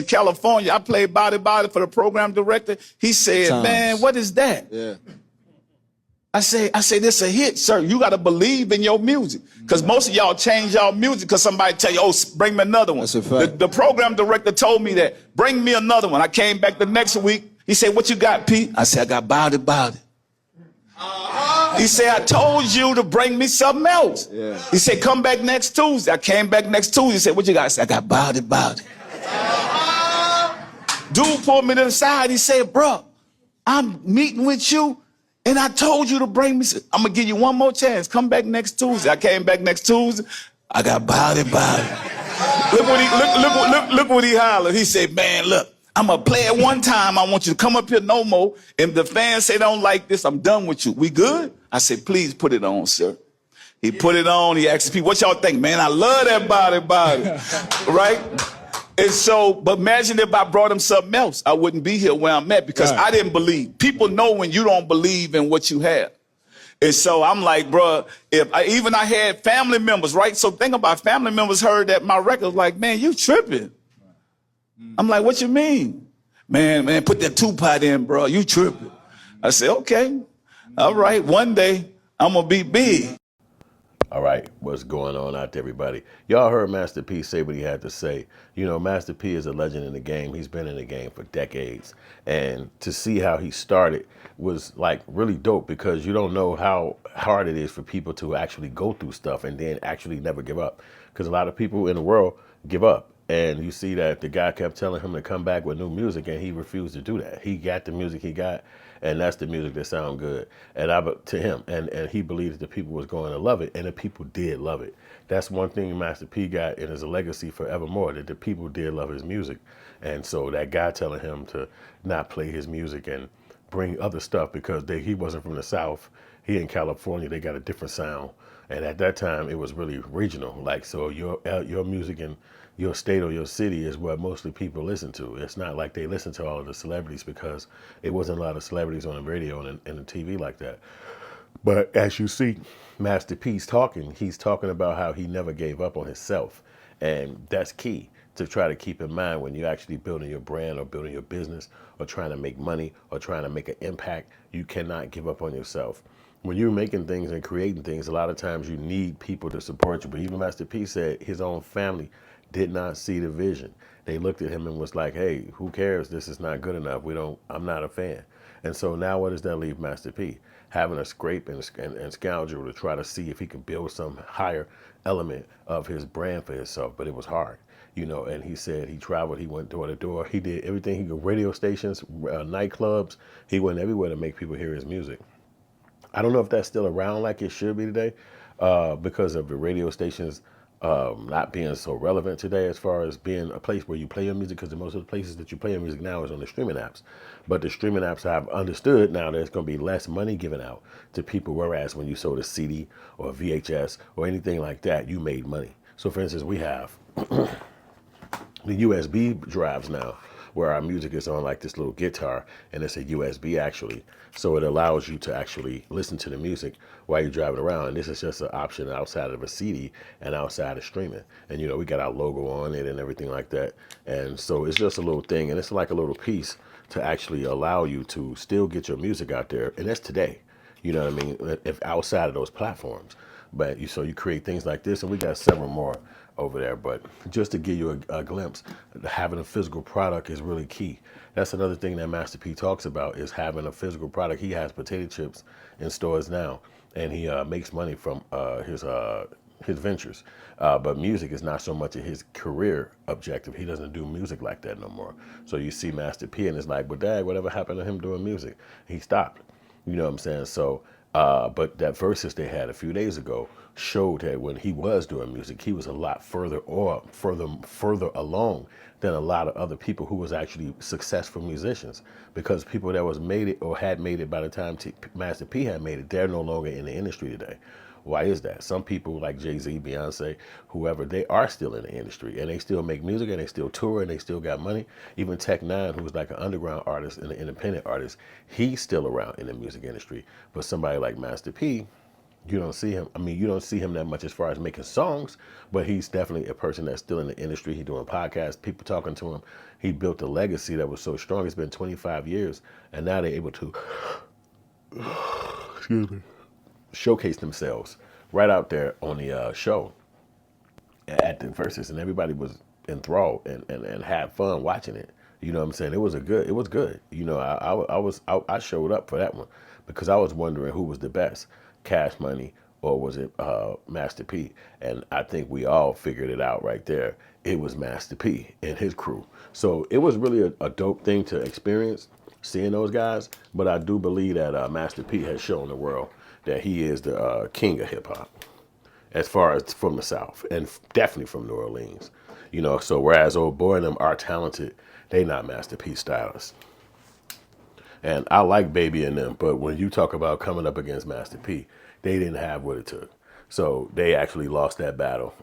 In California, I played Body Body for the program director. He said, man, what is that? Yeah. I say, this a hit, sir. You got to believe in your music. Because most of y'all change y'all music because somebody tell you, oh, bring me another one. That's a fact. The program director told me that, bring me another one. I came back the next week. He said, what you got, Pete? I said, I got Body Body. He said, I told you to bring me something else. Yeah. He said, come back next Tuesday. I came back next Tuesday. He said, what you got? I said, I got Body Body. Dude pulled me to the side. He said, bro, I'm meeting with you, and I told you to bring me. I'm going to give you one more chance. Come back next Tuesday. I came back next Tuesday. I got Body Body. Look what he hollered. He said, man, look, I'm going to play it one time. I want you to come up here no more. If the fans say they don't like this, I'm done with you. We good? I said, please put it on, sir. He put it on. He asked people, what y'all think? Man, I love that Body Body. Right? And so, but imagine if I brought him something else, I wouldn't be here where I'm at because I didn't believe. People know when you don't believe in what you have. And so I'm like, bro, I had family members, right? So think about family members heard that my record was like, man, you tripping. I'm like, what you mean? Man, put that two-pot in, bro. You tripping. I said, okay. All right. One day I'm going to be big. All right, what's going on out there, everybody? Y'all heard Master P say what he had to say. You know, Master P is a legend in the game. He's been in the game for decades. And to see how he started was like really dope because you don't know how hard it is for people to actually go through stuff and then actually never give up. Because a lot of people in the world give up. And you see that the guy kept telling him to come back with new music and he refused to do that. He got the music he got. And that's the music that sound good. And to him, and he believed that the people was going to love it, and the people did love it. That's one thing Master P got, and is a legacy forevermore, that the people did love his music. And so that guy telling him to not play his music and bring other stuff because he wasn't from the South. He in California, they got a different sound. And at that time, it was really regional. Like, so your music in your state or your city is what mostly people listen to. It's not like they listen to all of the celebrities because it wasn't a lot of celebrities on the radio and the TV like that. But as you see Master P's talking, he's talking about how he never gave up on himself. And that's key to try to keep in mind when you're actually building your brand or building your business or trying to make money or trying to make an impact. You cannot give up on yourself. When you're making things and creating things, a lot of times you need people to support you. But even Master P said his own family did not see the vision. They looked at him and was like, hey, who cares? This is not good enough. I'm not a fan. And so now what does that leave Master P? Having a scrape and scoundrel to try to see if he could build some higher element of his brand for himself. But it was hard, you know, and he said he traveled, he went door to door. He did everything he could, radio stations, nightclubs. He went everywhere to make people hear his music. I don't know if that's still around like it should be today because of the radio stations not being so relevant today as far as being a place where you play your music, because most of the places that you play your music now is on the streaming apps. But the streaming apps, I've understood now there's going to be less money given out to people, whereas when you sold a CD or a VHS or anything like that, you made money. So for instance, we have the USB drives now where our music is on like this little guitar, and it's a USB actually. So it allows you to actually listen to the music while you're driving around. And this is just an option outside of a CD and outside of streaming. And, you know, we got our logo on it and everything like that. And so it's just a little thing. And it's like a little piece to actually allow you to still get your music out there. And that's today, you know what I mean? If outside of those platforms. But so you create things like this, and we got several more over there. But just to give you a glimpse, having a physical product is really key. That's another thing that Master P talks about, is having a physical product. He has potato chips in stores now, and he makes money from his ventures. But music is not so much of his career objective. He doesn't do music like that no more. So you see Master P, and it's like, well, Dad, whatever happened to him doing music? He stopped. You know what I'm saying? So, but that versus they had a few days ago showed that when he was doing music, he was a lot further along than a lot of other people who was actually successful musicians, because people that was made it or had made it by the time Master P had made it, they're no longer in the industry today. Why is that? Some people like Jay-Z, Beyonce, whoever, they are still in the industry and they still make music and they still tour and they still got money. Even Tech Nine, who was like an underground artist and an independent artist, he's still around in the music industry. But somebody like Master P, You don't see him. I mean, you don't see him that much as far as making songs, but he's definitely a person that's still in the industry. He's doing podcasts, people talking to him. He built a legacy that was so strong. It's been 25 years, and now they're able to excuse me, showcase themselves right out there on the show at the verses, and everybody was enthralled and had fun watching it. You know what I'm saying? It was good. You know, I showed up for that one because I was wondering who was the best, Cash Money or was it Master P? And I think we all figured it out right there. It was Master P and his crew. So it was really a dope thing to experience seeing those guys. But I do believe that Master P has shown the world that he is the king of hip hop, as far as from the South and definitely from New Orleans. You know, so whereas old boy and them are talented, they not Master P stylists. And I like Baby and them, but when you talk about coming up against Master P, they didn't have what it took. So they actually lost that battle.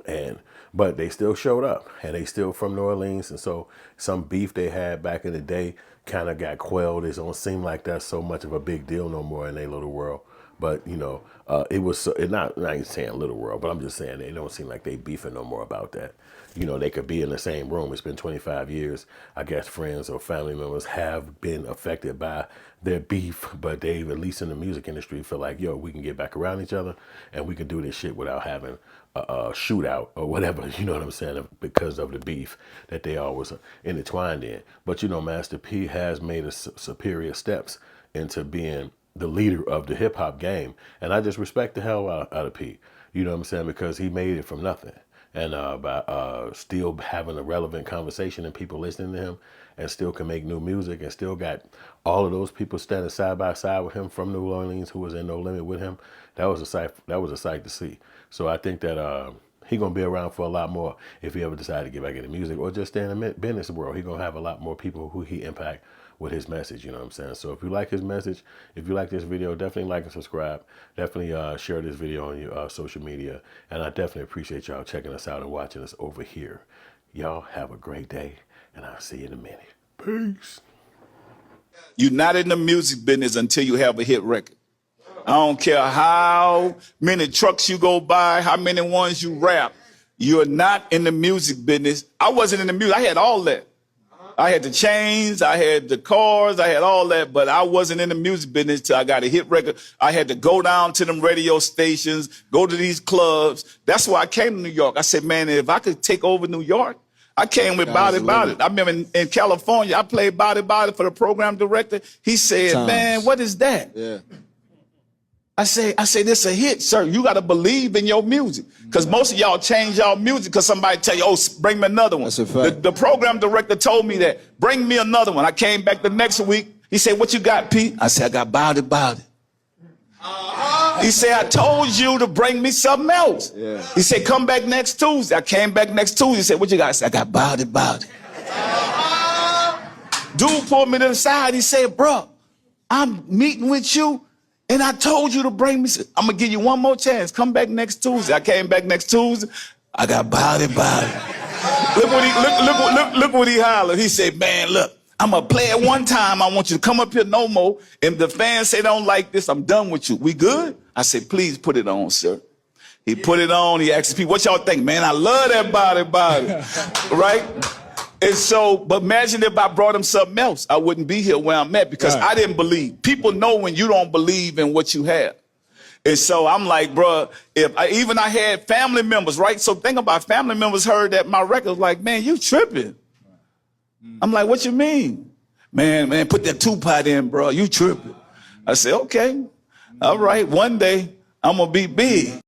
But they still showed up, and they still from New Orleans. And so some beef they had back in the day kind of got quelled. It don't seem like that's so much of a big deal no more in their little world. But, you know, it was not even saying little world, but I'm just saying they don't seem like they beefing no more about that. You know, they could be in the same room. It's been 25 years. I guess friends or family members have been affected by their beef, but they, at least in the music industry, feel like, yo, we can get back around each other and we can do this shit without having a shootout or whatever, you know what I'm saying, because of the beef that they always intertwined in. But, you know, Master P has made a superior steps into being the leader of the hip hop game. And I just respect the hell out of P, you know what I'm saying, because he made it from nothing. And by still having a relevant conversation and people listening to him and still can make new music and still got all of those people standing side by side with him from New Orleans who was in No Limit with him. That was a sight to see. So I think that he gonna be around for a lot more if he ever decide to get back into music or just stay in the business world. He gonna have a lot more people who he impact with his message, you know what I'm saying? So if you like his message, if you like this video, definitely like and subscribe. Definitely share this video on your social media. And I definitely appreciate y'all checking us out and watching us over here. Y'all have a great day, and I'll see you in a minute. Peace. You're not in the music business until you have a hit record. I don't care how many trucks you go by, how many ones you rap. You're not in the music business. I wasn't in the music. I had all that. I had the chains, I had the cars, I had all that, but I wasn't in the music business till I got a hit record. I had to go down to them radio stations, go to these clubs. That's why I came to New York. I said, man, if I could take over New York, I came with Body Body. I remember in California, I played Body Body for the program director. He said, man, what is that? Yeah. I say, this a hit, sir. You got to believe in your music. Because most of y'all change y'all music because somebody tell you, oh, bring me another one. That's a fact. The program director told me that. Bring me another one. I came back the next week. He said, what you got, Pete? I said, I got Body Body. He said, I told you to bring me something else. Yeah. He said, come back next Tuesday. I came back next Tuesday. He said, what you got? I said, I got Body Body. Dude pulled me to the side. He said, bro, I'm meeting with you. And I told you to bring me. I'm gonna give you one more chance. Come back next Tuesday. I came back next Tuesday. I got Body Body. Look what he hollered. He said, "Man, look, I'm gonna play it one time. I want you to come up here no more. And the fans say don't like this. I'm done with you. We good?" I said, "Please put it on, sir." He put it on. He asked people, "What y'all think, man? I love that Body Body, right?" And so, but imagine if I brought him something else, I wouldn't be here where I'm at because I didn't believe. People know when you don't believe in what you have. And so I'm like, bro, I had family members, right? So think about family members heard that my record was like, man, you tripping. I'm like, what you mean? Man, put that two-pot in, bro. You tripping. I said, okay, all right, one day I'm going to be big.